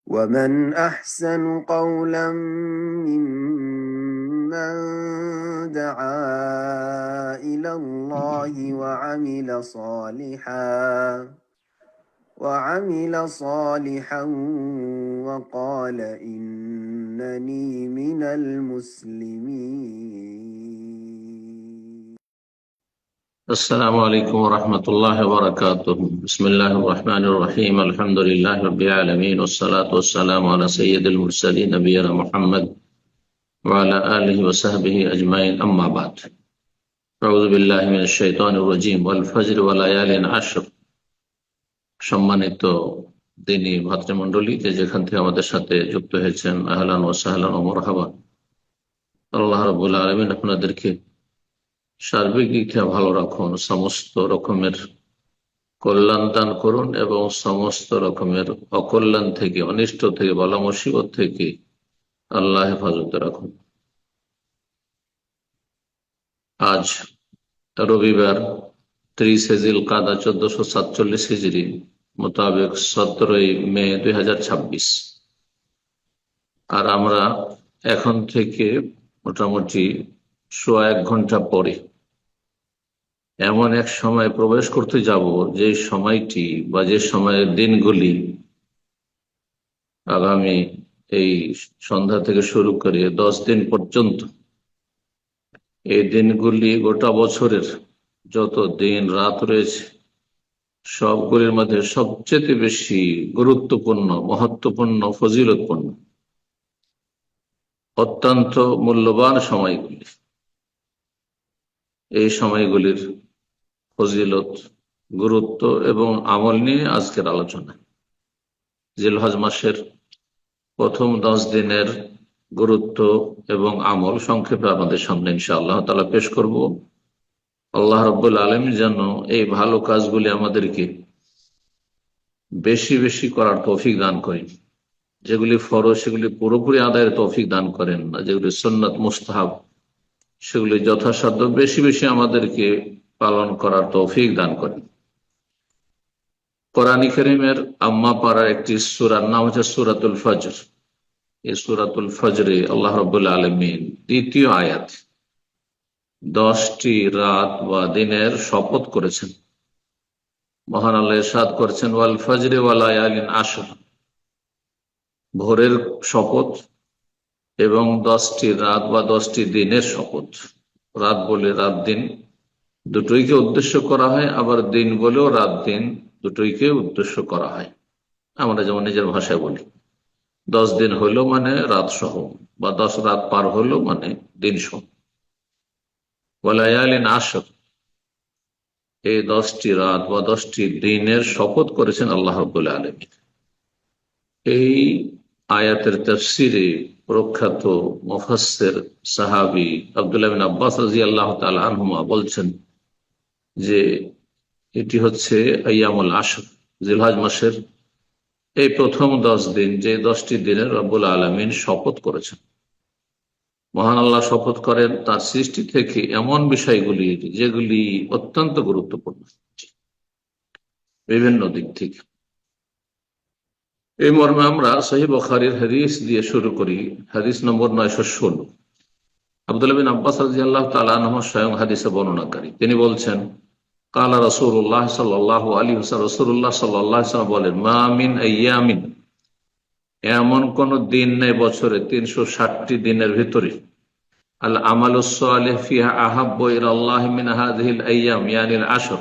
ومن أحسن قولا ممن دعا إلى الله وعمل صالحا وقال إنني من المسلمين. السلام عليكم ورحمة الله وبركاته. بسم الله الرحمن الرحيم. الحمد لله رب العالمين، والصلاة والسلام على سيد المرسلين نبينا محمد وعلى آله وصحبه أجمعين، أما بعد. أعوذ بالله من الشيطان الرجيم والفجر وليال عشر। সম্মানিত দিনী ভাতৃমণ্ডলী, যেখান থেকে আমাদের সাথে যুক্ত হয়েছেন, আহলান ওয়া সাহলান ওয়া মারহাবা। আল্লাহ রাব্বুল আলামিন আপনাদেরকে সার্বিক দিক থেকে ভালো রাখুন, সমস্ত রকমের কল্যাণ দান করুন এবং সমস্ত রকমের অকল্যাণ থেকে, অনিষ্ট থেকে, বালা মুসিবত থেকে আল্লাহ হেফাজতে রাখুন। আজ রবিবার 30 জিলকাদা 1447 হিজরি মোতাবেক 17 মে 2026। আর আমরা এখন থেকে মোটামুটি 1.5 ঘন্টা পরে এমন এক সময় প্রবেশ করতে যাব, যে সময়টি বা যে সময়ের দিনগুলি আগামী এই সন্ধ্যা থেকে শুরু করে 10 দিন পর্যন্ত, এই দিনগুলি গোটা বছরের যত দিন রাত রয়েছে সবগুলির মধ্যে সবচেয়ে বেশি গুরুত্বপূর্ণ, মহত্বপূর্ণ, ফজিলতপূর্ণ, অত্যন্ত মূল্যবান সময়গুলি। এই সময়গুলির ফজিলত, গুরুত্ব এবং আমল নিয়ে আজকের আলোচনা। জিলহজ মাসের প্রথম 10 দিনের গুরুত্ব এবং আমল সংক্ষেপে আপনাদের সামনে ইনশাআল্লাহ তাআলা পেশ করব। আল্লাহ রাব্বুল আলামিন যেন এই ভালো কাজগুলি আমাদেরকে বেশি বেশি করার তৌফিক দান করেন। যেগুলি ফরজ সেগুলি পুরোপুরি আদায়ের তৌফিক দান করেন না, যেগুলি সুন্নাত মুস্তাহাব সেগুলি যথাসাধ্য বেশি বেশি আমাদেরকে পালন করার তৌফিক দান করেন। কোরআন কারীমের আম্মা পাড়ার একটি সূরার নাম হচ্ছে সূরাতুল ফজর। এই সূরাতুল ফজরে আল্লাহ রাব্বুল আলামিন দ্বিতীয় আয়াত 10টি রাত বা দিনের শপথ করেছেন। মহান আল্লাহ ইরশাদ করেছেন, ওয়াল ফজরি ওয়া লায়ালিন আশর, ভোরের শপথ এবং 10টি রাত বা 10টি দিনের শপথ। রাত বলে রাত দিন দুটোইকে উদ্দেশ্য করা হয়, আবার দিন বলেও রাত দিন দুটোইকে উদ্দেশ্য করা হয়। আমরা যেমন নিজের ভাষায় বলি 10 দিন হইলো মানে রাত সহ, বা 10 রাত পার হলো মানে দিন সহ। ওয়ালায়ালিন আশর, এই 10টি রাত বা 10টি দিনের শপথ করেছেন আল্লাহ রাব্বুল আলামিন। এই আয়াতের তাফসিরে প্রখ্যাত মুফাসসির সাহাবী আব্দুল্লাহ বিন আব্বাস রাদিয়াল্লাহু তাআলা আনহুমা বলছেন যে এটি হচ্ছে আইয়ামুল আশর, জিলহজ মাসের এই প্রথম 10 দিন, যে 10টি দিনের রব্বুল আলামিন শপথ করেছেন। মহান আল্লাহ শপথ করেন তার সৃষ্টি থেকে এমন বিষয়গুলি যেগুলি অত্যন্ত গুরুত্বপূর্ণ বিভিন্ন দিক থেকে। এই মর্মে আমরা সহিহ বুখারীর হাদিস দিয়ে শুরু করি। হাদিস নম্বর 916। আব্দুল্লাহ বিন আব্বাস রাদিয়াল্লাহু তাআলা আনহু স্বয়ং হাদিসে বর্ণনাকারী। তিনি বলছেন, কালা রাসূলুল্লাহ সাল্লাল্লাহু আলাইহি ওয়াসাল্লাম, রাসূলুল্লাহ সাল্লাল্লাহু আলাইহি ওয়াসাল্লাম বলেন, মা মিন আইয়ামিন, এমন কোন দিন নেই বছরে 360টি দিনের ভিতরে, আল আমালুস সালিহ ফিহা আহাব্বু ইলাল্লাহি মিন হাযিহিল আইয়াম ইয়ানিল আশর,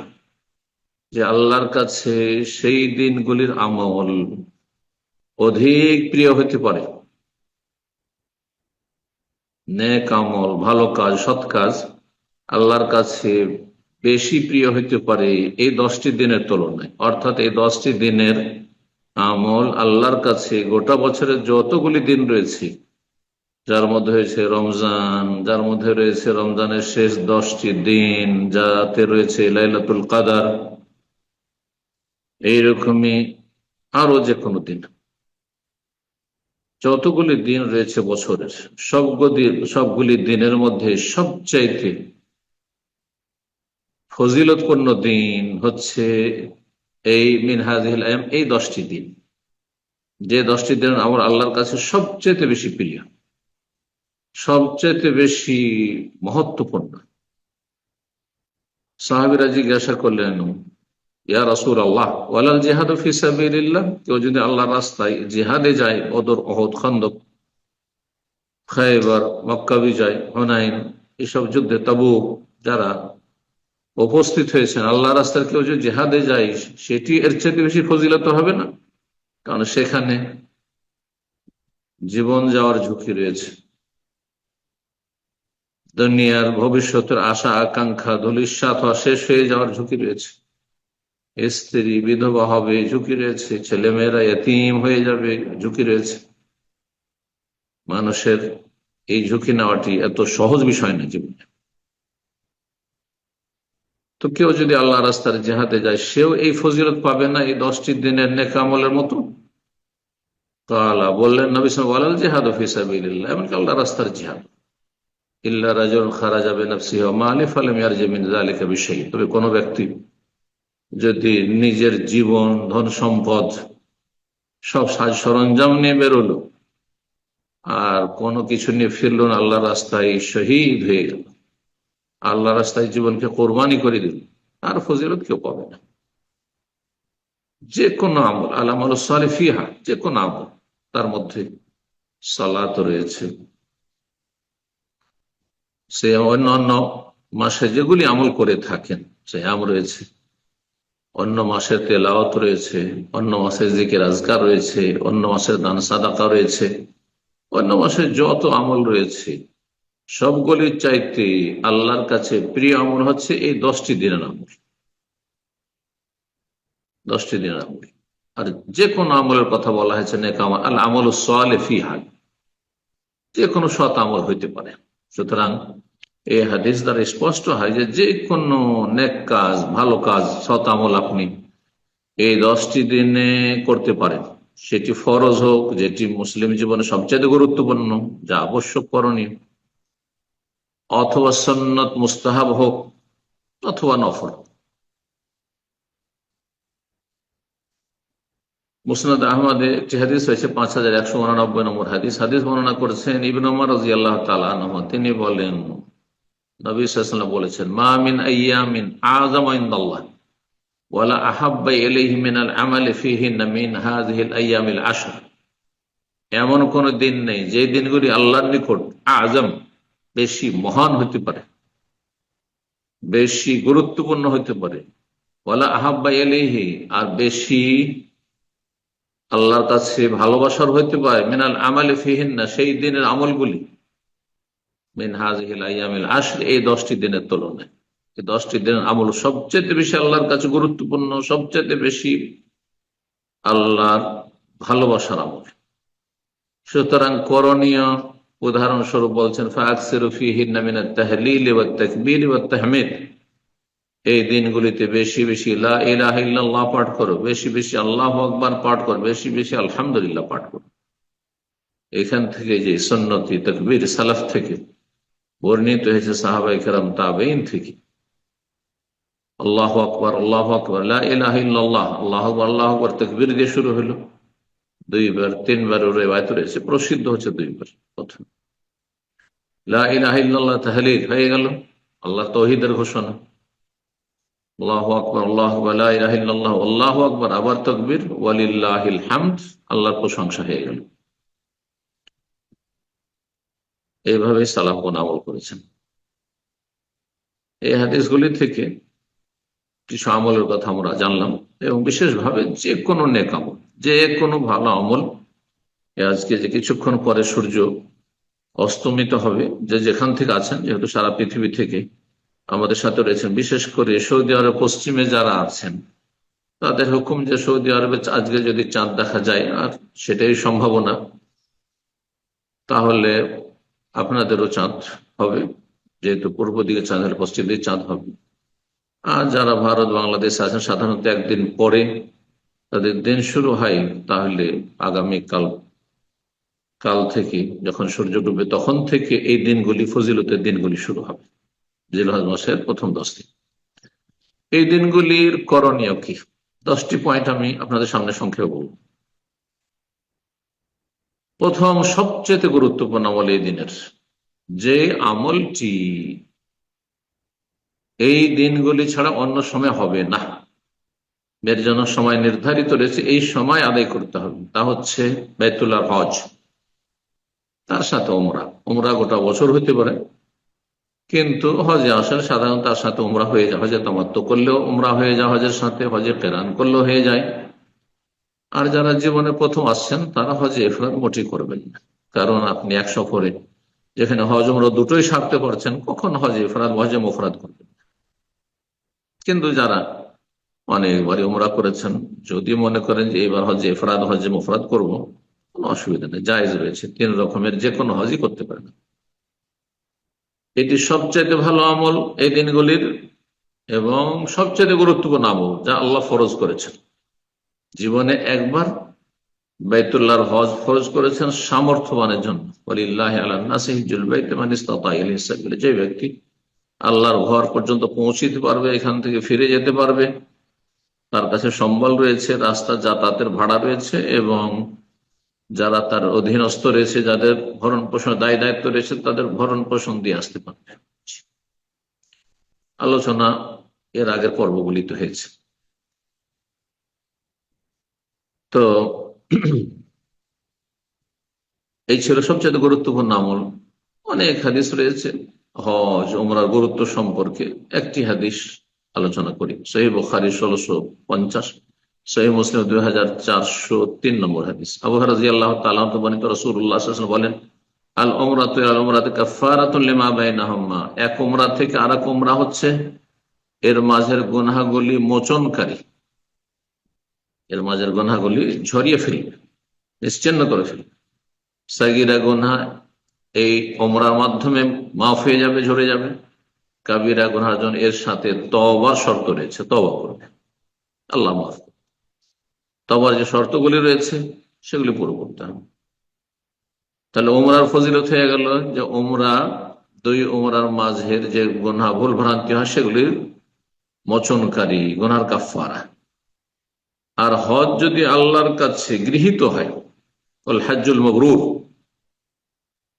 যে আল্লাহর কাছে সেই দিনগুলির আমল অধিক প্রিয় হতে পারে, নেক আমল, ভালো কাজ, সৎ কাজ আল্লাহর কাছে বেশি প্রিয় হতে পারে এই 10টি দিনের তুলনায়। অর্থাৎ এই 10টি দিনের আমল আল্লাহর কাছে গোটা বছরের যতগুলি দিন রয়েছে, যার মধ্যে রয়েছে রমজান, যার মধ্যে রয়েছে রমজানের শেষ 10টি দিন, যাতে রয়েছে লাইলাতুল কাদার, এইরকমই আরো যে কোনো দিন, যতগুলি দিন রয়েছে বছরের সবগুলি দিনের মধ্যে সবচাইতে ফজিলতপূর্ণ দিন হচ্ছে এই মিন হাযিহিল আইয়াম, এই 10টি দিন। যে 10টি দিন আমার আল্লাহর কাছে সবচেয়ে বেশি প্রিয়, সবচেয়ে বেশি মহত্বপূর্ণ। সাহাবীরা জিজ্ঞাসা করলেন, ইয়া রাসূলুল্লাহ ওয়ালাল জিহাদু ফি সাবিলিল্লাহ, কেউ যদি আল্লাহর রাস্তায় জিহাদে যায়, বদর, উহুদ, খন্দক, খায়বার, মক্কা বিজয়, হুনাইন, এসব যুদ্ধে, তাবুক, যারা উপস্থিত হয়েছেন, আল্লাহ রাস্তার কেউ যদি জিহাদে যায়, সেটি এর চেয়ে বেশি ফজিলত হবে না? কারণ সেখানে জীবন যাওয়ার ঝুঁকি রয়েছে, দুনিয়ার ভবিষ্যতের আশা আকাঙ্ক্ষা ধূলিসাৎ হওয়া, শেষ হয়ে যাওয়ার ঝুঁকি রয়েছে, স্ত্রী বিধবা হবে ঝুঁকি রয়েছে, ছেলেমেয়েরা এতিম হয়ে যাবে ঝুঁকি রয়েছে। মানুষের এই ঝুঁকি নেওয়াটি এত সহজ বিষয় না জীবনে। তো কেউ যদি আল্লাহ রাস্তার জিহাদে যায়, সেও এই ফজিলত পাবে না এই 10টি দিনের নেক আমলের মতো? কালা, বললেন নবী সাল্লাল্লাহু আলাইহি ওয়াসাল্লাম, জিহাদু ফি সাবিলিল্লাহ, এমনকি আল্লাহ রাস্তার জিহাদ, ইল্লা রাজুলুন খারাজা বিনাফসিহি ওয়া মালিহি ফালাম ইয়ারজি মিন যালিকা বিশাই, তবে কোন ব্যক্তি যদি নিজের জীবন, ধন সম্পদ, সব সাজ সরঞ্জাম নিয়ে বেরোলো আর কোনো কিছু নিয়ে ফিরল না, আল্লাহ রাস্তায় শহীদ হয়ে গেল, আল্লাহ রাস্তায় জীবনকে কোরবানি করে দিল, আর ফজিলত কেউ পাবে না। যে কোনো আমল, আল আমালু সালিহ ফিহা, যে কোনো আমল, তার মধ্যে সালাত রয়েছে, সে অন্য মাসে যেগুলি আমল করে থাকেন, সিয়াম রয়েছে, অন্য মাসের তেলাওয়াত রয়েছে, অন্য মাসের জিকির আজকার রয়েছে, অন্য মাসের দান সাদাকা রয়েছে, অন্য মাসের যত আমল রয়েছে, সবগুলির চাইতে আল্লাহর কাছে প্রিয় আমল হচ্ছে এই 10টি দিনের আমল, 10টি দিনের আমল। আর যে কোনো আমলের কথা বলা হয়েছে নেক আমল, আল আমালু সালিহ ফিহা, যে কোনো সৎ আমল হইতে পারে। সুতরাং এই হাদিস দ্বারা স্পষ্ট হয় যে যে কোনো নেক কাজ, ভালো কাজ, সৎ আমল আপনি এই 10টি দিনে করতে পারেন, সেটি ফরজ হোক, যেটি মুসলিম জীবনে সবচেয়ে গুরুত্বপূর্ণ, যা আবশ্যক করণীয়, অথবা সুন্নত মুস্তাহাব হোক, অথবা নফল। মুসনাদ আহমদে একটি হাদিস হয়েছে 5189 নম্বর হাদিস। হাদিস বর্ণনা করেছেন ইবনে উমর রাদিয়াল্লাহু তাআলা আনহু। তিনি বলেন, নবী সাল্লাল্লাহু আলাইহি ওয়াসাল্লাম বলেছেন, মা মিন আইয়ামিন আযামা ইনদাল্লাহ ওয়ালা আহাব্বা ইলাইহি মিনাল আমালি ফীহিন্না মিন হাযিহিল আইয়ামিল আশর। এমন কোন দিন নেই যে দিনগুলি আল্লাহর নিকট আযম, বেশি মহান হতে পারে, বেশি গুরুত্বপূর্ণ হতে পারে, ওয়ালা আহাব্বা ইলাইহি, আর বেশি আল্লাহর কাছে ভালোবাসার হইতে পারে, মিনাল আমালি ফিহিন্না, সেই দিনের আমলগুলি, মিন হাযিহিল আইয়ামিল আশর, এই 10টি দিনের তুলনায় এই 10টি দিনের আমল সবচেয়ে বেশি আল্লাহর কাছে গুরুত্বপূর্ণ, সবচেয়ে বেশি আল্লাহর ভালোবাসার আমল। সুতরাং করণীয়, উদাহরণস্বরূপ বলছেন, ফাকসিরু ফীহিন্না মিনাত তাহলিল ওয়াত তাকবীর ওয়াত তাহমিদ, এই দিনগুলিতে বেশি বেশি লা ইলাহা ইল্লাল্লাহ পাঠ করো, বেশি বেশি আল্লাহু আকবার পাঠ করো, বেশি বেশি আলহামদুলিল্লাহ পাঠ করো। এখান থেকে যে সুন্নতি তাকবীর সালাফ থেকে বর্ণিত হয়েছে, সাহাবায়ে কেরাম, তাবেঈন থেকে, আল্লাহু আকবার, আল্লাহু আকবার, লা ইলাহা ইল্লাল্লাহ, আল্লাহু আকবার, আল্লাহু আকবার, তাকবীর দিয়ে শুরু হলো, 2বার 3বার রিওয়ায়াত রয়েছে, প্রসিদ্ধ হচ্ছে 2বার। প্রথম লা ইলাহা ইল্লাল্লাহ তাহলিল হয়ে গেল, আল্লাহর তাওহীদের ঘোষণা, আল্লাহু আকবার, আল্লাহু আকবার, লা ইলাহা ইল্লাল্লাহ, আল্লাহু আকবার, আবার তাকবীর, ওয়ালিল্লাহিল হামদ, আল্লাহর প্রশংসা হয়ে গেল। এইভাবে সালাফগণ আমল করেছেন। এই হাদিসগুলি থেকে কিছু আমলের কথা আমরা জানলাম, এবং বিশেষভাবে যে কোনো নেক আমল, যে কোনো ভালো আমল, আজকে যে কিছুক্ষণ পরে সূর্য অস্তমিত হবে, যে যেখান থেকে আছেন, যেহেতু সারা পৃথিবী থেকে আমাদের সাথে রয়েছেন, বিশেষ করে সৌদি আরব পশ্চিমে যারা আছেন, তাদের হুকুম যে সৌদি আরবে আজকে যদি চাঁদ দেখা যায়, আর সেটাই সম্ভাবনা, তাহলে আপনাদেরও চাঁদ হবে, যেহেতু পূর্ব দিকে চাঁদ হলে পশ্চিম দিকে চাঁদ হবে। আর যারা ভারত বাংলাদেশে আছেন, সাধারণত একদিন পরে তাদের দিন শুরু হয়, তাহলে আগামী কাল থেকে যখন সূর্য ডুবে, তখন থেকে এই দিনগুলি, ফজিলতের দিনগুলি শুরু হবে, জিলহজ মাসের প্রথম 10 দিন। এই দিনগুলির করণীয় কি? 10টি পয়েন্ট আমি আপনাদের সামনে সংক্ষেপে বলব। প্রথম সবচেয়ে গুরুত্বপূর্ণ আমল এই দিনের, যে আমলটি এই দিনগুলি ছাড়া অন্য সময় হবে না, এর জন্য সময় নির্ধারিত রয়েছে, এই সময় আদায় করতে হবে, তা হচ্ছে বাইতুল্লাহ হজ, তার সাথে উমরা। উমরা গোটা বছর হতে পারে, কিন্তু হজে আসলে সাধারণত তার সাথে উমরা হয়ে যায়। হজে তামাত্তু করলেও উমরা হয়ে যায় হজের সাথে, হজে কেরান করলেও হয়ে যায়। আর যারা জীবনে প্রথম আসছেন তারা হজে ইফরাদ মোটেই করবেন না, কারণ আপনি এক সফরে যেখানে হজ উমরা দুটোই সারতে পারছেন, কখন হজে ইফরাদ হজে মুফরাদ করবেন। কিন্তু যারা অনেকবারই উমরা করেছেন, যদি মনে করেন যে এবার হজে ইফরাদ হজে মুফরাদ করবো, কোনো অসুবিধা নেই, জায়েজ রয়েছে, 3 রকমের যে কোনো হজই করতে পারেন। এটি সবচেয়ে ভালো আমল এই দিনগুলির, এবং সবচেয়ে গুরুত্বপূর্ণ আমল যা আল্লাহ ফরজ করেছেন। জীবনে একবার বাইতুল্লাহর হজ ফরজ করেছেন সামর্থ্যবানের জন্য। ওয়ালিল্লাহি আলান নাসি হিজ্জুল বাইতি মান ইসতাতা ইলাইহি সাবিলা, যে ব্যক্তি আল্লাহর ঘর পর্যন্ত পৌঁছিতে পারবে, এখান থেকে ফিরে যেতে পারবে, তার কাছে সম্বল রয়েছে, রাস্তা যাতায়াতের ভাড়া রয়েছে, এবং যারা তার অধীনস্থ রয়েছে, যাদের ভরণ পোষণ দায় দায়িত্ব রয়েছে, তাদের ভরণ পোষণ দিয়ে আসতে পারবে। আলোচনা এর আগের পর্বগুলিতে হয়েছে। তো এই ছিল সবচেয়ে গুরুত্বপূর্ণ আমল। অনেক হাদিস রয়েছে হজ উমরার গুরুত্ব সম্পর্কে, একটি হাদিস আলোচনা করি। সহিহ বুখারী 1650, সহিহ মুসলিম 2403 নম্বর হাদিস। আবু হুরায়রা রাদিয়াল্লাহু তাআলা থেকে বর্ণিত, রাসূলুল্লাহ সাল্লাল্লাহু আলাইহি ওয়াসাল্লাম বলেন, আল উমরাতু ইলাল উমরাতি কাফফারাতুন লিমা বাইনাহুমা, এক উমরা থেকে আরেক উমরা হচ্ছে এর মাঝের গুনাহগুলি মোচনকারী, এর মাঝের গুনাহগুলি ঝরিয়ে ফেলবে, নিশ্চিহ্ন করে ফেলবে। সাগীরা গুনাহ এই উমরার মাধ্যমে মাফ হয়ে যাবে, ঝরে যাবে। কাবিরা গুনার জন্য এর সাথে তওবার শর্ত রয়েছে, তওবা করবে, আল্লাহ মাফ করবে। তওবার যে শর্তগুলি রয়েছে সেগুলি পুরো করতে হবে। তাহলে উমরার ফজিলত হয়ে গেল যে উমরা, দুই উমরার মাঝের যে গুনাহ ভুল ভ্রান্তি হয় সেগুলির মোচনকারী, গুনার কাফফারা। আর হজ যদি আল্লাহর কাছে গৃহীত হয়, ওয়াল হজ্জুল মাবরুর,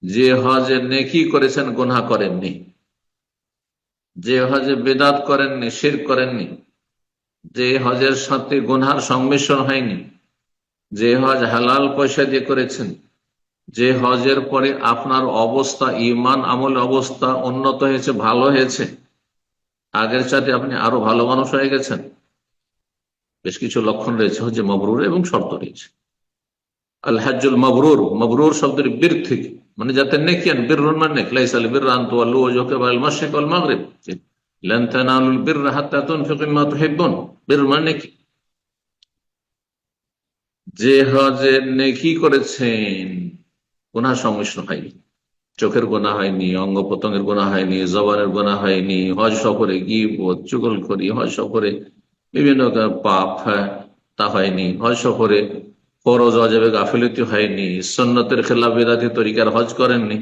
যে হজে নেকি করেছেন গুনাহ করেননি, যে হজে বেদাত করেননি, শিরক করেননি, যে হজের সাথে গুনহার সংমিশ্রণ হয়নি, যে হজ হালাল পয়সা দিয়ে করেছেন, যে হজের পরে আপনার অবস্থা, ঈমান আমল অবস্থা উন্নত হয়েছে, ভালো হয়েছে, আগের চাইতে আপনি আরো ভালো মানুষ হয়ে গেছেন, বেশ কিছু লক্ষণ রয়েছে হজে মাবরুর, এবং শর্ত রয়েছে। আল হজ্জুল মাবরুর, মাবরুর শব্দের বীর থেকে, মানে যাতে নেকিয়ান, বীরুন মানে নেক, লাইসা আল বিররা আন তুওয়াল্লু ওয়াজহাকুম আল মাশরিক ওয়াল মাগরিব, লান তানালুল বিররা হাত্তা তুনফিকু মিম্মা তুহিব্বুন, বীর মানে কি, যে হজে নেকি করেছেন গুনাহ সংমিশ্রণ হয়নি, চোখের গুনাহ হয়নি, অঙ্গ প্রত্যঙ্গের গুনাহ হয়নি, জবানের গুনাহ হয়নি, হজ সফরে গীবত চুগলখড়ি, হজ সফরে বিভিন্ন পাপ তা হয়নি, হজ সফরে ফরজ ওয়াজিবে গাফিলতি হয়নি, সুন্নতের খেলাফ বিদআতি তরিকার হজ করেননি।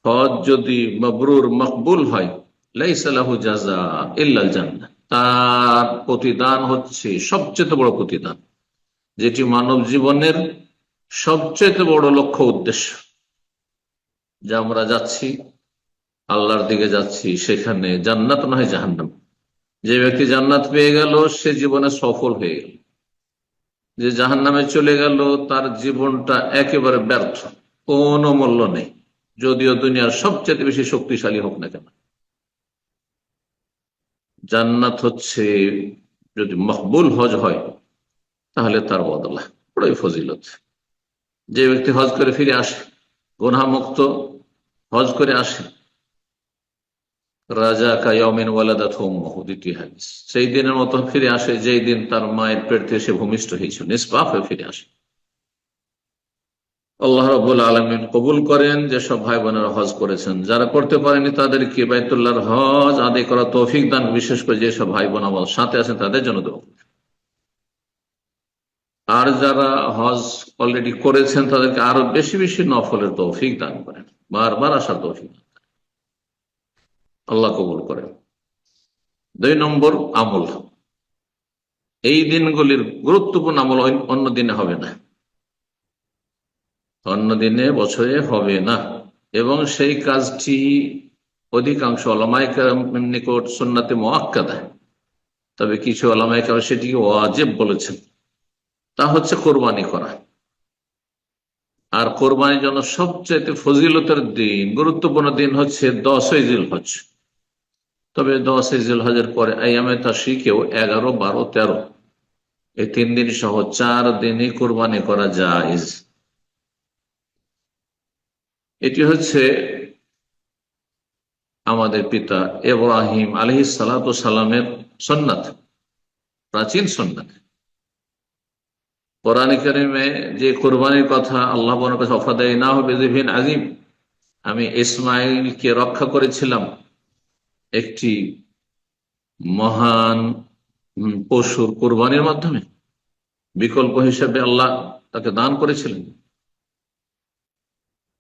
হজ যদি মাবরুর মকবুল হয়, লাইসা লাহু জাযা ইল্লাল জান্নাহ, তার প্রতিদান হচ্ছে সবচেয়ে বড় প্রতিদান, যেটি মানব জীবনের সবচেয়ে বড় লক্ষ্য উদ্দেশ্য, যে আমরা যাচ্ছি আল্লাহর দিকে যাচ্ছি, সেখানে জান্নাত নয় জাহান্নাম। যে ব্যক্তি জান্নাত পেয়ে গেল সে জীবনে সফল হয়ে গেল, যে জাহান্নামে চলে গেল তার জীবনটা একেবারে ব্যর্থ, কোনো মূল্য নেই, যদিও দুনিয়ার সবচেয়ে বেশি শক্তিশালী হোক না কেন। জান্নাত হচ্ছে, যদি মকবুল হজ হয় তাহলে তার বদলা বড়ই ফজিলত। যে ব্যক্তি হজ করে ফিরে আসে, গুনাহ মুক্ত হজ করে আসে, রাজা কায়ামিন ওয়ালাদাতহু উম্মুহু, দ্বিতীয় হাদিস, সেই দিনের মতো ফিরে আসে যেই দিন তার মায়ের পেট থেকে সে ভূমিষ্ঠ হয়েছিল, নিষ্পাপ হয়ে ফিরে আসে। আল্লাহ রাব্বুল আলামিন কবুল করেন যেসব ভাই বোনেরা হজ করেছেন, যারা করতে পারেনি তাদেরকে বাইতুল্লাহর হজ আদায় করা তৌফিক দান, বিশেষ করে যেসব ভাই বোন আমার সাথে আছেন তাদের জন্য দোয়া। আর যারা হজ অলরেডি করেছেন তাদেরকে আরো বেশি বেশি নফলের তৌফিক দান করেন, বারবার আসার তৌফিক দান করেন, আল্লাহ কবুল করেন। 2 নম্বর আমল, এই দিনগুলির গুরুত্বপূর্ণ আমল অন্য দিনে হবে না। অন্য দিনে বছরে হবে না। এবং সেই কাজটি অধিকাংশ ওলামায়ে কেরামের নিকট সুন্নাতে মুআক্কাদা, তবে কিছু ওলামায়ে কেরাম সেটিকে ওয়াজিব বলেছেন। তা হচ্ছে কোরবানি করা। আর কোরবানির জন্য সবচেয়ে ফজিলতের দিন, গুরুত্বপূর্ণ দিন হচ্ছে 10ই জিলহজ। তবে 10ই জিলহজের পরে আইয়ামে তাশরিকেও 11, 12, 13 এই 3 দিন সহ 4 দিনই কোরবানি করা জায়েজ। এটি হচ্ছে আমাদের পিতা ইব্রাহিম আলাইহিস সালাতু সালামের সুন্নাত, প্রাচীন সুন্নাত। কোরআন কারীমে যে কোরবানির কথা আল্লাহ বলেন, ফাদাইনাহু বিযিবহিন আযীম, আমি ইসমাঈলকে রক্ষা করেছিলাম একটি মহান পশুর কোরবানির মাধ্যমে। বিকল্প হিসেবে আল্লাহ তাকে দান করেছিলেন।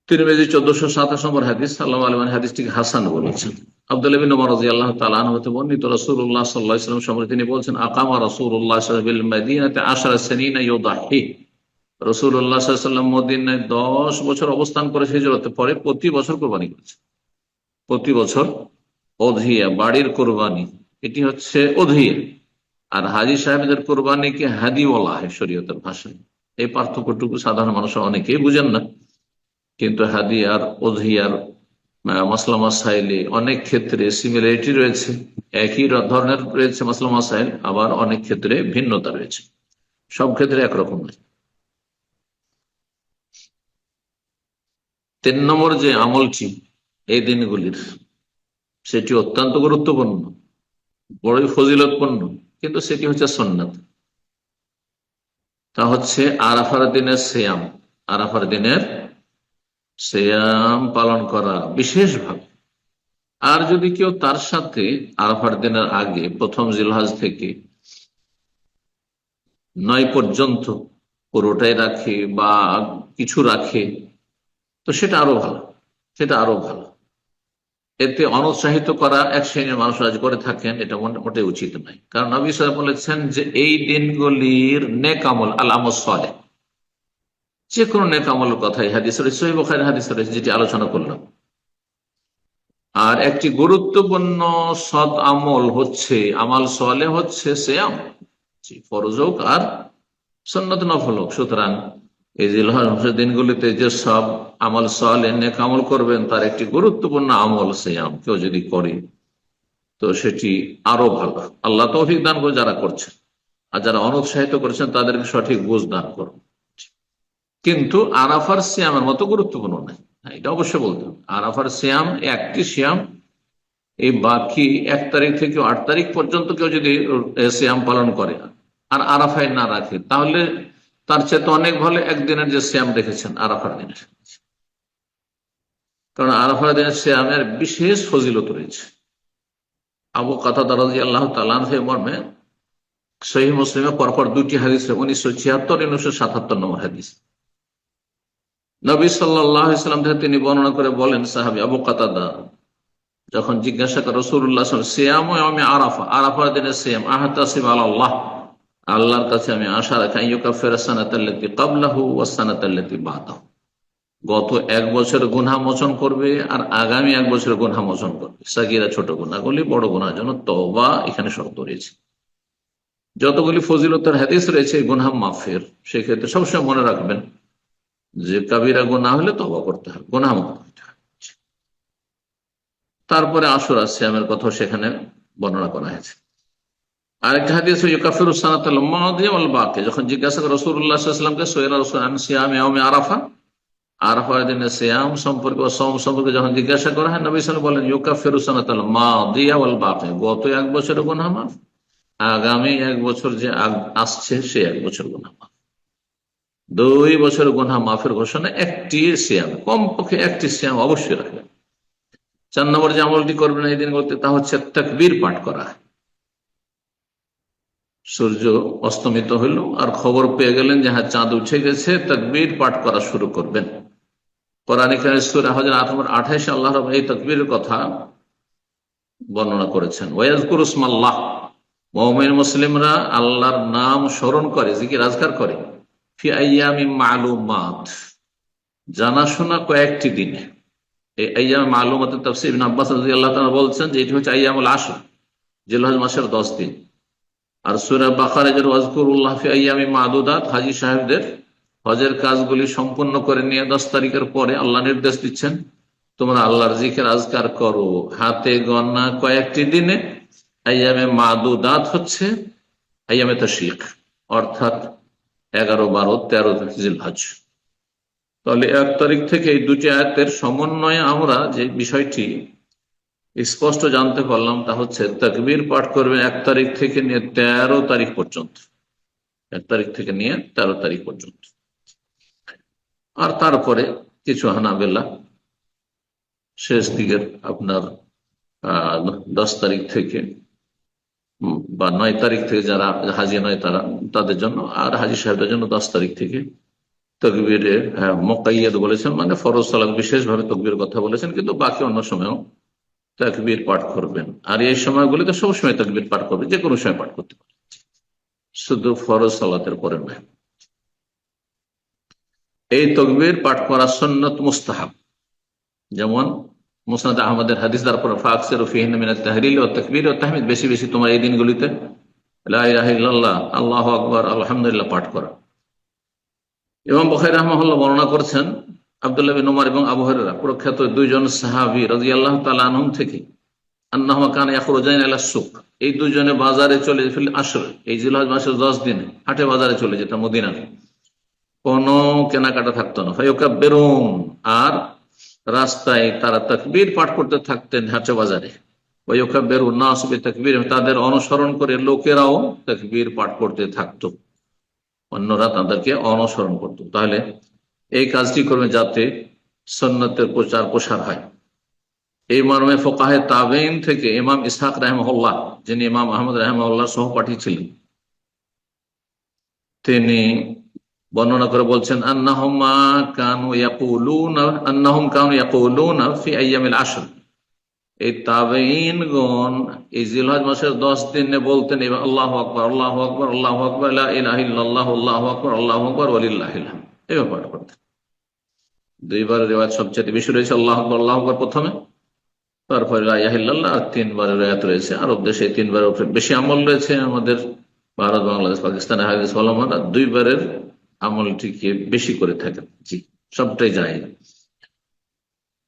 তিরমিজি 1427 নম্বর হাদিস, সাল্লাল্লাহু আলাইহি ওয়া সাল্লাম হাদিসটিকে হাসান বলেছেন। আব্দুল্লাহ ইবনে ওমর রাদিয়াল্লাহু তাআলা আনহু হতে বর্ণিত, রাসূলুল্লাহ সাল্লাল্লাহু আলাইহি ওয়াসাল্লাম সম্পর্কে তিনি বলেছেন, আকামা রাসূলুল্লাহ সাল্লাল্লাহু আলাইহি ওয়াসাল্লাম বিল মাদিনাতি 10 সিনিনা ইউদাহি। রাসূলুল্লাহ সাল্লাল্লাহু আলাইহি ওয়াসাল্লাম মদিনায় 10 বছর অবস্থান করে হিজরতের পরে প্রতি বছর কুরবানি করেছেন। প্রতি বছর উযহিয়া, বাড়ির কুরবানি, এটি হচ্ছে উযহিয়া। আর হাজী সাহেবদের কুরবানিকে হাদি বলা হয় শরীয়তের ভাষায়। এই পার্থক্যটুকু সাধারণ মানুষ অনেকেই বুঝেন না, কিন্তু হাদি আর উযহিয়ার মাসলা মাসাইলে অনেক ক্ষেত্রে সিমিলারিটি রয়েছে, একই ধরনের রয়েছে মাসলা মাসাইল, আবার অনেক ক্ষেত্রে ভিন্নতা রয়েছে, সব ক্ষেত্রে একরকম নয়। 3 নম্বর যে আমলটি এই দিনগুলির, সেটি অত্যন্ত গুরুত্বপূর্ণ, বড়ই ফজিলতপূর্ণ, কিন্তু সেটি হচ্ছে সুন্নাত। তা হচ্ছে আরাফার দিনের সিয়াম। আরাফার দিনের সিয়াম পালন করা বিশেষভাবে। আর যদি কেউ তার সাথে আরাফার দিনের আগে প্রথম জিলহজ থেকে 9 পর্যন্ত পুরোটাই রাখে বা কিছু রাখে, তো সেটা আরো ভালো, সেটা আরো ভালো। এতে অনুৎসাহিত করা এক শ্রেণীর মানুষ আজ করে থাকেন, এটা মোটেই উচিত নয়। কারণ নবী সাল্লাল্লাহু আলাইহি ওয়াসাল্লাম বলেছেন যে এই দিনগুলির নেক আমল, আল আমল সালেহ, যে কোনো নেক আমলের কথাই হাদিস রয়েছে, সহিহ বুখারীর হাদিস রয়েছে, যেটি আলোচনা করলাম। আর একটি গুরুত্বপূর্ণ সৎ আমল হচ্ছে, আমাল সালেহ হচ্ছে সিয়াম, ফরজ হোক আর সুন্নাত নফল হোক। সুতরাং এই জিলহজের দিনগুলিতে যে সব আমল সালেহ, নেক আমল করবেন, তার একটি গুরুত্বপূর্ণ আমল সিয়াম কেউ যদি করে, তো সেটি আরো ভালো। আল্লাহ তৌফিক দান করে যারা করছেন, আর যারা অনুৎসাহিত করেছেন তাদেরকে সঠিক বুঝ দান করুন। কিন্তু আরাফার সিয়ামের মতো গুরুত্বপূর্ণ নয়, এটা অবশ্যই বলতে হবে। আরাফার সিয়াম একটি সিয়াম, এই বাকি 1 তারিখ থেকে 8 তারিখ পর্যন্ত কেউ যদি সিয়াম পালন করে আর আরাফায় না রাখে, তাহলে তার চেয়ে তো অনেক ভালো একদিনের যে সিয়াম রেখেছেন আরাফার দিনের। কারণ আরাফার দিনের সিয়ামের বিশেষ ফজিলত রয়েছে। আবু কাতাদা রাদিয়াল্লাহু তাআলা আনহু মর্মে সহিহ মুসলিমে পরপর 2টি হাদিস, 1976 1977 নম্বর হাদিস, নবী সাল্লাল্লাহু আলাইহি ওয়াসাল্লাম থেকে তিনি বর্ণনা করে বলেন, সাহাবী আবু কাতাদা যখন জিজ্ঞাসা করে রাসূলুল্লাহ সাল্লাল্লাহু আলাইহি ওয়াসাল্লাম, সিয়ামু ইয়াউমি আরাফা, আরাফার দিনের সিয়াম, আহতাসিবু আলাল্লাহ, আল্লাহর কাছে আমি আশা রাখি, ইউকাফিরা সানাতাল্লাতী ক্বাবলাহু ওয়াস সানাতাল্লাতী বাদাহু, গত 1 বছর গুনাহ মোচন করবে আর আগামী 1 বছর গুনাহ মোচন করবে। সাগীরা ছোট গুনাহগুলি, বড় গুনাহের জন্য তওবা এখানে শর্ত রয়েছে। যতগুলি ফজিলতের হাদিস রয়েছে গুনাহ মাফের, সেক্ষেত্রে সবসময় মনে রাখবেন যে কাবিরা গুনাহ হলে তওবা করতে হবে, গুনাহ মুক্ত হতে হবে। তারপরে আশুরা সিয়ামের কথা সেখানে বর্ণনা করা হয়েছে। আরেকটা হাদিস, ইউকাফিরু সানাতাল মাদিয়া ওয়াল বাকি, যখন জিজ্ঞাসা করে রাসূলুল্লাহ সাল্লাল্লাহু আলাইহি ওয়াসাল্লামকে সুয়রা রাসূল আন সিয়াম ইয়াউমি আরাফা, আরাফার দিনের সিয়াম সম্পর্কে বা সওম সম্পর্কে যখন জিজ্ঞাসা করা হয়, নবী সাল্লাল্লাহু আলাইহি ওয়াসাল্লাম বলেন, ইউকাফিরু সানাতাল মাদিয়া ওয়াল বাকি, গত 1 বছরের গুনাহ মাফ, আগামী 1 বছর যে আসছে সে 1 বছর গুনাহ মাফ। 2 বছর গুনাহ মাফের ঘোষণা একটি সিয়াম, কমপক্ষে একটি সিয়াম অবশ্যই রাখবেন। 4 নম্বর যে আমলটি করবেন এই দিনগুলোতে, তা হচ্ছে তাকবীর পাঠ করা। সূর্য অস্তমিত হইল আর খবর পেয়ে গেলেন যে হ্যাঁ চাঁদ উঠে গেছে, তাকবীর পাঠ করা শুরু করবেন। কোরআন কারীম সূরা হজর 8 নম্বর 28 আল্লাহ রাব্বুল এই তাকবীরের কথা বর্ণনা করেছেন। ওয়ায়াজকুরু ইসমাল্লাহ, মুমিন মুসলিমরা আল্লাহর নাম স্মরণ করে, জিকির আজকার করে, ফি আইয়ামিন মা'লুমাত, জানাশোনা কয়েকটি দিনে। এই আইয়াম মালুমাত তাফসীর ইবনে আব্বাস রাদিয়াল্লাহু তাআলা বলছেন যে এটি হচ্ছে আইয়ামুল আশর, জিলহজ মাসের 10 দিন। আর সূরা বাকারায় যে ওয়াজকুরুল্লাহ ফি আইয়ামি মাদুদাত, হাজী সাহেবদের হজের কাজগুলি সম্পূর্ণ করে নিয়ে 10 তারিখের পরে আল্লাহ নির্দেশ দিচ্ছেন তোমরা আল্লাহর জিকির আজকার করো হাতে গণনা কয়েকটি দিনে। আইয়ামে মাদুদাত হচ্ছে আইয়ামে তাশরিক, অর্থাৎ 11, 12, 13 জিলহজ। তাহলে 1 তারিখ থেকে এই দুটি আয়াতের সমন্বয়ে আমরা যে বিষয়টি স্পষ্ট জানতে পারলাম তা হচ্ছে তাকবীর পাঠ করবে 1 তারিখ থেকে নিয়ে 13 তারিখ পর্যন্ত। 1 তারিখ থেকে নিয়ে 13 তারিখ পর্যন্ত। আর তারপরে কিছু হানাবেলা শেষ দিকের আপনার 10 তারিখ থেকে বা 9 তারিখ থেকে, যারা হাজি নয় তারা, তাদের জন্য, আর হাজি সাহেবদের জন্য 10 তারিখ থেকে তকবীরে মুকাইয়াদ বলেছেন, মানে ফরজ সালাত বিশেষভাবে তকবীর কথা বলেছেন, কিন্তু বাকি অন্য সময়ও তাকবীর পাঠ করবেন। আর এই সময়গুলিতে সবসময় তাকবীর পাঠ করবে, যে কোনো সময় পাঠ করতে পারে, শুধু ফরজ সালাতের পরে নয়। এই তাকবীর পাঠ করা সুন্নাত মুস্তাহাব, যেমন মুসনাদ আহমদের হাদিস, তারপর ফাকসিরু ফীহিন্না মিনাত তাহলিল ওয়াত তাকবীর ওয়াত তাহমিদ, বেশি বেশি তোমার এই দিনগুলিতে লা ইলাহা ইল্লাল্লাহ, আল্লাহু আকবার, আলহামদুলিল্লাহ পাঠ করা। ইমাম বুখারী রাহিমাহুল্লাহ বর্ণনা করছেন আব্দুল্লাহ বিন উমর এবং আবু হুরায়রা, প্রখ্যাত দুইজন সাহাবী রাদিয়াল্লাহু তাআলা আনহুম থেকে, আন্নাহুমা কানা ইয়াখরুজান ইলা সুক, এই দুজনে বাজারে চলে, ফিল আশর, এই জিলহজ মাসের 10 দিনে হাটে বাজারে চলে যেত মদিনার, কোনো কেনাকাটা থাকতো না। ফায়ুকাব্বিরুন, আর রাস্তায় তারা তাকবীর পাঠ করতে থাকতেন হাটে বাজারে। ওয়ায়ুকাব্বিরুন নাস বিতাকবীর, তাদের অনুসরণ করে লোকেরাও তাকবীর পাঠ করতে থাকতো, অন্যরা তাদেরকে অনুসরণ করত। তাহলে এই কাজটি করবে যাতে সুন্নতের প্রচার প্রসার হয়। এই মর্মে ফুকাহে তাবেইন থেকে ইমাম ইসহাক রাহিমাহুল্লাহ, যিনি ইমাম আহমদ রাহিমাহুল্লাহর সহপাঠী ছিলেন, তিনি বর্ণনা করে বলছেন আন্নাহুম কানু ইয়াকুলুনা ফি আইয়ামিল আশর, এই তাবেঈনগণ এই জিলহজ মাসের 10 দিনে বলতেন আল্লাহু আকবার, আল্লাহু আকবার, আল্লাহু আকবার, লা ইলাহা ইল্লাল্লাহ, আল্লাহু আকবার, আল্লাহু আকবার, ওয়ালিল্লাহিল হামদ, এভাবে পাঠ করতেন। দুইবার রিওয়ায়াত সবচেয়ে বেশি রয়েছে আল্লাহু আকবার, আল্লাহু আকবার প্রথমে, তারপরে লা ইলাহা ইল্লাল্লাহ, আর 3বার রিওয়ায়াত রয়েছে। আরব দেশে 3বারের উপরে বেশি আমল রয়েছে, আমাদের ভারত, বাংলাদেশ, পাকিস্তানে হাদিস ওলামারা 2বারের আমলটিকে বেশি করে থাকেন। জি, সবটাই যায়।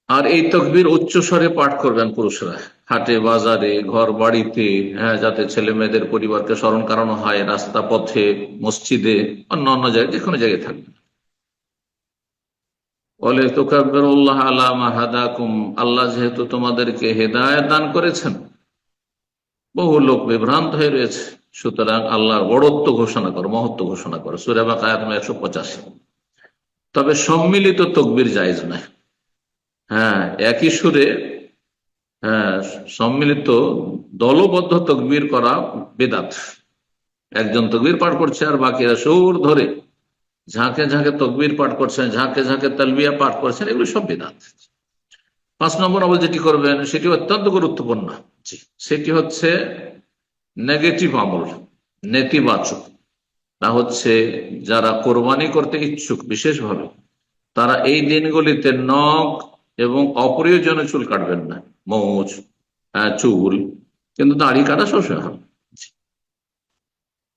আর এই তাকবীর উচ্চ স্বরে পাঠ করবেন পুরুষরা, হাটে বাজারে, ঘর বাড়িতে, যাতে ছেলে মেয়েদের পরিবারকে স্মরণ করানো হয়, রাস্তা পথে, মসজিদে, অন্য অন্য জায়গায়, যে কোনো জায়গায় থাকবেন। বলে তুকাব্বিরুল্লাহ আলা মা হাদাকুম, আল্লাহ যেহেতু তোমাদেরকে হেদায়েত দান করেছেন, বহু লোক বিভ্রান্ত হয়ে রয়েছে, সুতরাং আল্লাহর বড়ত্ব ঘোষণা করো, মহত্ব ঘোষণা করো। সূরা বাকারা 185। তবে সম্মিলিত তাকবীর জায়েজ নয়। একই সুরে সম্মিলিত দলবদ্ধ তাকবীর করা বিদআত। একজন তাকবীর পাঠ করছে আর বাকিরা সুর ধরে ঝাঁকে ঝাঁকে তাকবীর পাঠ করছেন, ঝাঁকে ঝাঁকে তালবিয়া পাঠ করছেন, এগুলো সব বিদআত। 5 নম্বর আমল যেটি করবেন সেটি অত্যন্ত গুরুত্বপূর্ণ। সেটি হচ্ছে নেগেটিভ আমল, নেতিবাচক। তা হচ্ছে যারা কোরবানি করতে ইচ্ছুক বিশেষভাবে, তারা এই দিনগুলিতে নখ এবং অপ্রয়োজনীয় চুল কাটবেন না, মোচ, চুল, কিন্তু দাড়ি কাটা সবসময় হবে।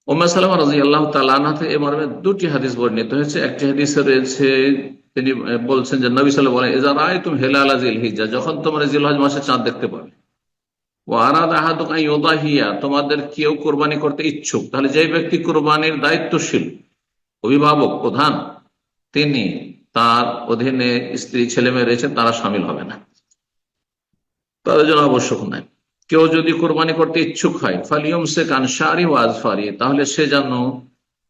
উম্মে সালামা রাদিয়াল্লাহু তাআলা আনহা থেকে এই মর্মে 2টি হাদিস বর্ণিত হয়েছে। একটি হাদিসে রয়েছে, তিনি বলছেন যে নবী সাল্লাল্লাহু আলাইহি ওয়াসাল্লাম বলেন, ইযা রাআইতুম হিলালা যিলহিজ্জাহ, যখন তোমরা জিলহজ মাসে চাঁদ দেখতে পাবে, ওয়া আরাদা আহাদুকুম আন ইউদাহিয়া, তোমাদের কেউ কোরবানি করতে ইচ্ছুক, তাহলে যে ব্যক্তি কোরবানির দায়িত্বশীল, অভিভাবক, প্রধান, তিনি, তার অধীনে স্ত্রী ছেলে মেয়ে রয়েছে, তারা শামিল হবে না, তাদের জন্য আবশ্যক নাই। কেউ যদি কোরবানি করতে ইচ্ছুক হয়, ফালিয়ুমসিক আন শারি ওয়া আযফারি, তাহলে সে যেন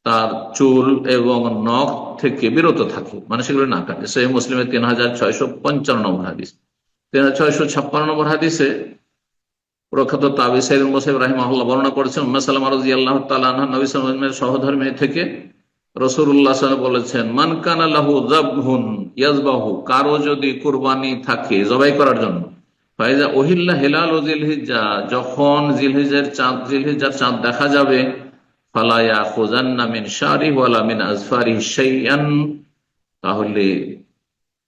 তার চুল এবং নখ থেকে বিরত থাকে, মানে সেগুলো না কাটে। সহিহ মুসলিমের 3655 নম্বর হাদিস। 3656 নম্বর হাদিসে প্রখ্যাত তাবী সাঈদ ইবনে মুসাইয়্যিব রাহিমাহুল্লাহ বর্ণনা করেছেন, উম্মে সালামা রাদিয়াল্লাহু তাআলা আনহা নবী সাল্লাল্লাহু আলাইহি ওয়াসাল্লামের সহধর্মী থেকে রাসূলুল্লাহ সাল্লাল্লাহু আলাইহি ওয়াসাল্লাম বলেছেন, মান কানা লাহু যাবহুন ইয়াযবাহু, কারো যদি কুরবানি থাকে জবাই করার জন্য, ফাইজা উহিল্লা হিলালু যিলহিজ্জাহ, যখন জিলহিজ্জার চাঁদ দেখা যাবে, ফালা ইয়াখুযান্না মিন শারিহি ওয়ালা মিন আযফারিহি শাইআন, তাহলে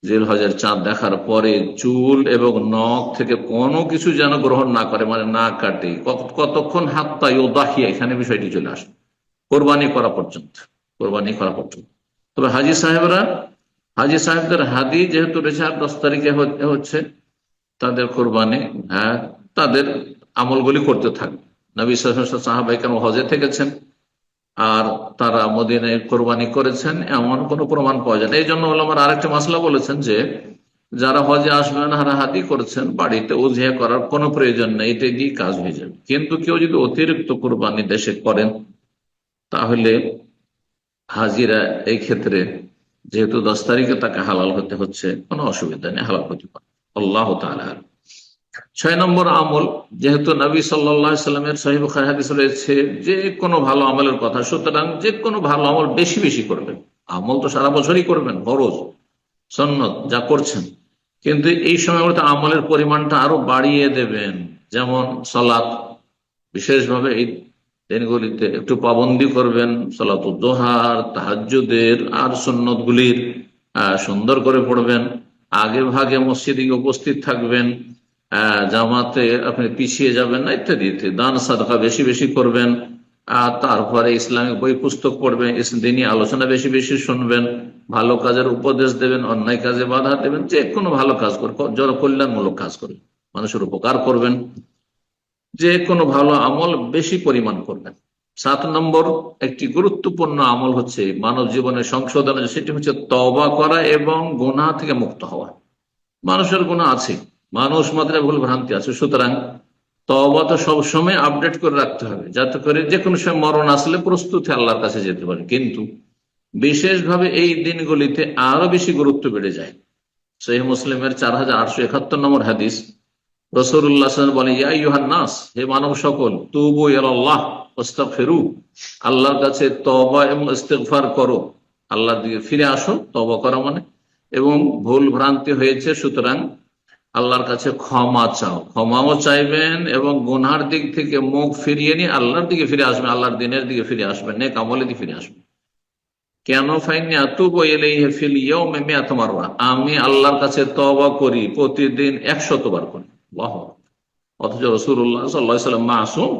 জিলহজের চাঁদ দেখার পরে চুল এবং নখ থেকে কোনো কিছু যেন গ্রহণ না করে, মানে না কাটে। কতক্ষণ? হাত্তা ইউদাহিয়া, এখানে বিষয়টি চলে আসে, কোরবানি করা পর্যন্ত, কোরবানি করা পর্যন্ত। তবে হাজি সাহেবদের হাদি যেহেতু রয়েছে 10 তারিখে হচ্ছে তাদের কোরবানি, তাদের আমলগুলি করতে থাকবে। নবী সাহাবায়ে কেরাম হজে থেকেছেন আর তারা মদিনায় কোরবানি করেছেন, এমন কোন প্রমাণ পাওয়া যায় না। এই জন্য ওলামার আরেকটা মাসলা বলেছেন যে যারা হজে আসবেন হারাহাতি করেছেন, বাড়িতে উজিয়া করার কোনো প্রয়োজন নেই, এটা দিয়ে কাজ হয়ে যাবে। কিন্তু কেউ যদি অতিরিক্ত কোরবানি দেশে করেন তাহলে হাজিরা এই ক্ষেত্রে যেহেতু 10 তারিখে তাকে হালাল হতে হচ্ছে, কোনো অসুবিধা নেই, হালাল হতে পারে। আল্লাহ তাআলা। 6 নম্বর আমল, যেহেতু নবী সাল্লাল্লাহু আলাইহি সাল্লামের সহিহ বুখারী হাদিস রয়েছে যে কোনো ভালো আমলের কথা, সুতরাং যে কোনো ভালো আমল বেশি বেশি করবেন। আমল তো সারা বছরই করবেন, ফরজ সুন্নত যা করছেন, কিন্তু এই সময়গুলোতে আমলের পরিমাণটা আরো বাড়িয়ে দেবেন। যেমন সালাত, বিশেষভাবে এই দিনগুলিতে একটু পাবন্দি করবেন, সালাতুদ দুহার, তাহাজ্জুদের আর সুন্নত গুলির সুন্দর করে পড়বেন। আগে ভাগে মসজিদে উপস্থিত থাকবেন, জামাতে আপনি পিছিয়ে যাবেন না, ইত্যাদি ইত্যাদি। দান সাদকা বেশি বেশি করবেন, আর তারপরে ইসলামিক বই পুস্তক পড়বেন, দিনী আলোচনা বেশি বেশি শুনবেন, ভালো কাজের উপদেশ দেবেন, অন্যায় কাজে বাধা দেবেন, যে কোনো ভালো কাজ করবেন, জনকল্যাণমূলক কাজ করবেন, মানুষের উপকার করবেন, যে কোনো ভালো আমল বেশি পরিমাণ করবেন। 7 নম্বর একটি গুরুত্বপূর্ণ আমল হচ্ছে মানব জীবনের সংশোধনের, সেটি হচ্ছে তওবা করা এবং গুনাহ থেকে মুক্ত হওয়া। মানুষের গুনাহ আছে, মানুষ মাত্রায় ভুল ভ্রান্তি আছে, সুতরাং তওবা তো সবসময় আপডেট করে রাখতে হবে, যাতে করে যে কোনো সময় মরণ আসলে প্রস্তুতি আল্লাহর কাছে যেতে পারে। কিন্তু বিশেষভাবে এই দিনগুলিতে আরো বেশি গুরুত্ব বেড়ে যায়। সহিহ মুসলিমের 4871 নম্বর হাদিস, রাসূলুল্লাহ সাল্লাল্লাহু আলাইহি ওয়াসাল্লাম বলেন, ইয়া আইয়ুহান নাস, হে মানব সকল, তুবু ইলাল্লাহ ওয়াস্তাগফিরু, আল্লাহর কাছে তওবা এবং ইস্তিগফার করো, আল্লাহর দিকে ফিরে আসো, তওবা করা মানে, এবং ভুল ভ্রান্তি হয়েছে সুতরাং আল্লাহর কাছে ক্ষমা চাও, ক্ষমাও চাইবেন, এবং গুনহার দিক থেকে মুখ ফিরিয়ে নিয়ে আল্লাহর দিকে ফিরে আসবেন, আল্লাহর দিনের দিকে ফিরে আসবেন, নেক আমলের দিকে ফিরে আসবেন। কেন? ফাইন্নী আতুবু ইলাইহি ফিল ইয়াউমি মিআত মাররা, আমি আল্লাহর কাছে তওবা করি প্রতিদিন 100 বার করি। আল্লাহু আকবার। অথচ রাসূলুল্লাহ সাল্লাল্লাহু আলাইহি ওয়াসাল্লাম মাসুম।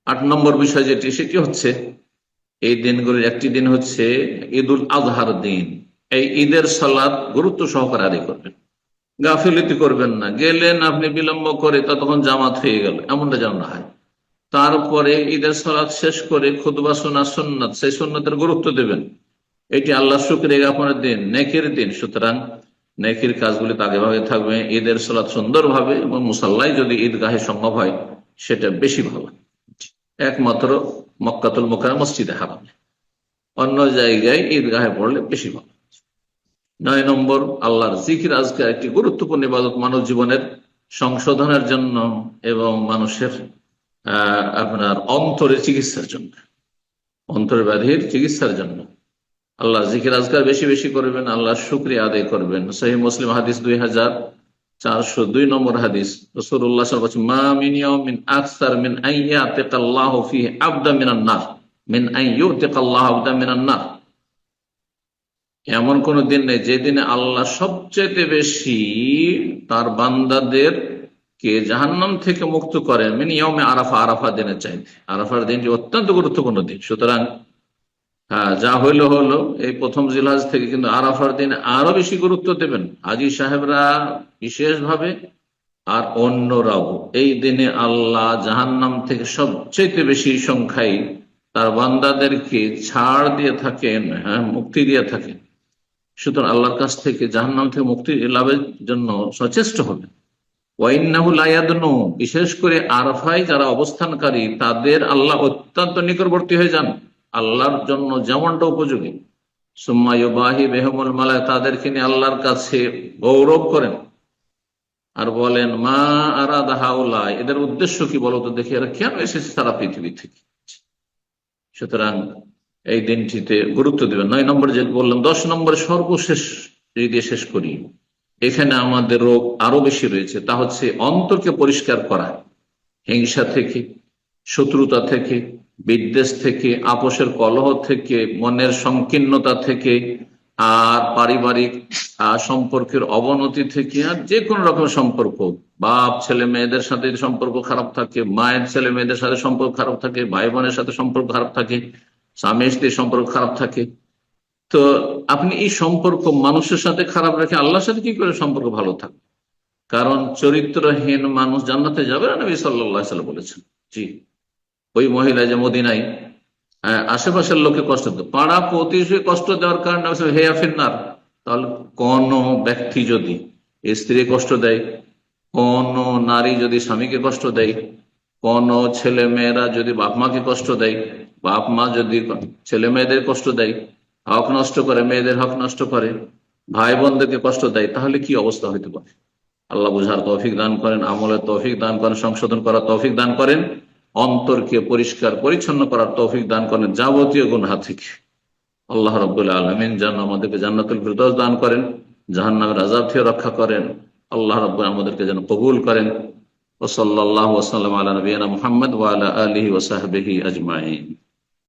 8 নম্বর বিষয় যেটি, সেটি হচ্ছে এই দিনগুলির একটি দিন হচ্ছে ঈদুল আজহার দিন। এই ঈদের সালাত গুরুত্ব সহকারে আদায় করবেন, গাফিলতি করবেন না। গেলেন আপনি বিলম্ব করে, ততক্ষণ জামাত হয়ে গেল, এমনটা যেন না হয়। তারপরে ঈদের সালাত শেষ করে খুতবা শোনা সুন্নাত, সেই সুন্নাতের গুরুত্ব দেবেন। এটি আল্লাহ শুকরিয়া জ্ঞাপনের দিন, নেকির দিন, সুতরাং নেকির কাজগুলি আগে ভাবে থাকবে। ঈদের সালাত সুন্দরভাবে এবং মুসাল্লায় যদি ঈদগাহে সম্ভব হয় সেটা বেশি ভালো, একমাত্র মক্কাতুল মুকাররমা মসজিদে হারামে, অন্য জায়গায় ঈদগাহে পড়লে বেশি ভালো। 9 নম্বর, আল্লাহর জিকির আজকার একটি গুরুত্বপূর্ণ ইবাদত, মানব জীবনের সংশোধনের জন্য এবং মানুষের আপনার অন্তরের চিকিৎসার জন্য, অন্তরের ব্যাধির চিকিৎসার জন্য আল্লাহর জিকির আজকার বেশি বেশি করবেন, আল্লাহর শুকরিয়া আদায় করবেন। সহিহ মুসলিম হাদিস 2402 নম্বর হাদিস, রাসূলুল্লাহ সাল্লাল্লাহু আলাইহি ওয়াসাল্লাম, মা মিন ইয়াউমিন আকসার মিন আইয়াতিকাল্লাহু ফিহি আবদা মিনান নার, মিন আইয়ুতিকাল্লাহু আবদা মিনান নার, এমন কোন দিন নেই যে দিনে আল্লাহ সবচেয়ে বেশি তার বান্দাদের কে জাহান্নাম থেকে মুক্ত করেন। মিন ইয়াউমে আরাফা, আরাফা দিনের চাইতে। আরাফার দিনটি অত্যন্ত গুরুত্বপূর্ণ দিন, সুতরাং যা হইলো হলো এই প্রথম জিলহজ থেকে, কিন্তু আরাফার দিন আরো বেশি গুরুত্ব দেবেন হাজী সাহেবরা বিশেষভাবে, আর অন্যরাও। এই দিনে আল্লাহ জাহান্নাম থেকে সবচেয়ে বেশি সংখ্যায় তার বান্দাদেরকে ছাড় দিয়ে থাকেন, মুক্তি দিয়ে থাকেন। সুতরাং আল্লাহর কাছ থেকে জাহান্নাম থেকে মুক্তি লাভের জন্য সচেষ্ট হবে। ওয়াইন্নাহু লা ইয়াদনু, বিশেষ করে আরাফায় যারা অবস্থানকারী তাদের আল্লাহ অত্যন্ত নিকটবর্তী হয়ে যান, আল্লাহর জন্য যেমনটা উপযোগী। সুম্মা ইউবাহি বিহিমুল মালায়েকা, তাদেরকে নিয়ে আল্লাহর কাছে গৌরব করেন আর বলেন, মা আরাদা হাউলা, এদের উদ্দেশ্য কি বলো তো দেখি, এরা কেন এসেছে সারা পৃথিবী থেকে। সুতরাং এই দিনটিতে গুরুত্ব দেবেন। 9 নম্বর যে বললাম। 10 নম্বর সর্বশেষ যদি শেষ করি, এখানে আমাদের রোগ আরো বেশি রয়েছে, তা হচ্ছে অন্তরকে পরিষ্কার করা, হিংসা থেকে, শত্রুতা থেকে, বিদ্বেষ থেকে, আপোষের কলহ থেকে, মনের সংকীর্ণতা থেকে, আর পারিবারিক সম্পর্কের অবনতি থেকে আর যে কোনো রকম সম্পর্ক, বাপ ছেলে মেয়েদের সাথে সম্পর্ক খারাপ থাকে, মায়ের ছেলে মেয়েদের সাথে সম্পর্ক খারাপ থাকে, ভাই বোনের সাথে সম্পর্ক খারাপ থাকে, স্বামী স্ত্রীর সম্পর্ক খারাপ থাকে, তো আপনি এই সম্পর্ক মানুষের সাথে খারাপ রেখে আল্লাহর সাথে কি করে সম্পর্ক ভালো থাকবে? কারণ চরিত্রহীন মানুষ জান্নাতে যাবে না, নবী সাল্লাল্লাহু আলাইহি ওয়াসাল্লাম বলেছেন। জি, ওই মহিলা যে মদিনায় আশেপাশের লোকে কষ্ট দিত, পাড়া প্রতিবেশী কষ্ট দেওয়ার কারণে হেয়া ফিন্নার। তাহলে কোন ব্যক্তি যদি স্ত্রী কষ্ট দেয়, কোন নারী যদি স্বামীকে কষ্ট দেয়, কোন ছেলে মেয়েরা যদি বাপ মাকে কষ্ট দেয়, বাপ মা যদি ছেলে মেয়েদের কষ্ট দেয়, হক নষ্ট করে, মেয়েদের হক নষ্ট করে, ভাই বোনদেরকে কষ্ট দেয়, তাহলে কি অবস্থা হইতে পারে? আল্লাহ বুঝার তৌফিক দান করেন, আমলের তৌফিক দান করেন, সংশোধন করার তৌফিক দান করেন, অন্তরকে পরিষ্কার পরিচ্ছন্ন করার তৌফিক দান করেন যাবতীয় গুনাহ থেকে। আল্লাহ রাব্বুল আলামিন যেন আমাদেরকে জান্নাতুল ফিরদাউস দান করেন, জাহান্নামের আযাব থেকে রক্ষা করেন। আল্লাহ রাব্বুল আমাদেরকে যেন কবুল করেন। ওয়া সাল্লাল্লাহু ওয়া সাল্লাম আলা নবিয়িনা মুহাম্মদ ওয়া আলা আলিহি ওয়া সাহবিহি আজমাইন।